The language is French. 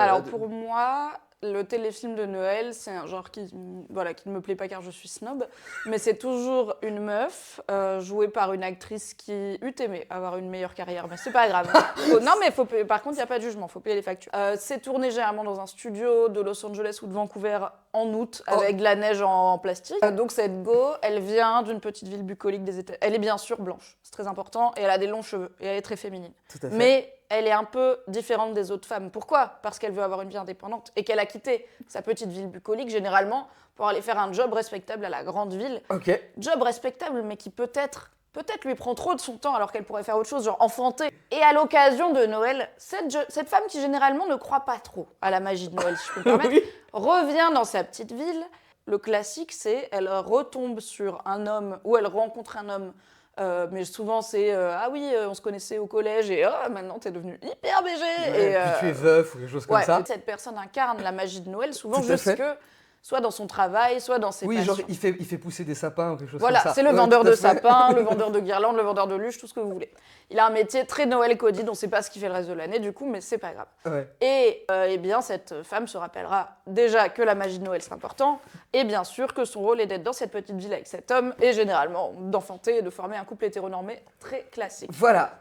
Alors pour moi, le téléfilm de Noël, c'est un genre qui ne me plaît pas car je suis snob, mais c'est toujours une meuf jouée par une actrice qui eût aimé avoir une meilleure carrière, mais c'est pas grave. Non mais par contre, il n'y a pas de jugement, faut payer les factures. C'est tourné généralement dans un studio de Los Angeles ou de Vancouver en août, avec de la neige en plastique. Donc cette go, elle vient d'une petite ville bucolique des États-Unis. Elle est bien sûr blanche, c'est très important, et elle a des longs cheveux, et elle est très féminine. Tout à fait. Mais elle est un peu différente des autres femmes. Pourquoi ? Parce qu'elle veut avoir une vie indépendante et qu'elle a quitté sa petite ville bucolique, généralement, pour aller faire un job respectable à la grande ville. Ok. Job respectable, mais qui peut-être lui prend trop de son temps alors qu'elle pourrait faire autre chose, genre enfanter. Et à l'occasion de Noël, cette femme qui généralement ne croit pas trop à la magie de Noël, si je peux me permettre, revient dans sa petite ville. Le classique, c'est elle retombe sur un homme, ou elle rencontre un homme, mais souvent c'est ah oui, on se connaissait au collège et maintenant t'es devenu hyper BG. Ouais, et puis tu es veuf ou quelque chose comme ça. Cette personne incarne la magie de Noël, souvent Tout à jusque fait. soit dans son travail, soit dans ses passions. Oui, genre il fait pousser des sapins ou quelque chose Voilà, comme ça. c'est le vendeur de tout à fait. sapins, le vendeur de guirlandes, le vendeur de luches, tout ce que vous voulez. Il a un métier très Noël codide, on ne sait pas ce qu'il fait le reste de l'année du coup, mais c'est pas grave. Ouais. Et eh bien, cette femme se rappellera déjà que la magie de Noël c'est important, et bien sûr que son rôle est d'être dans cette petite ville avec cet homme, et généralement d'enfanter et de former un couple hétéronormé très classique. Voilà.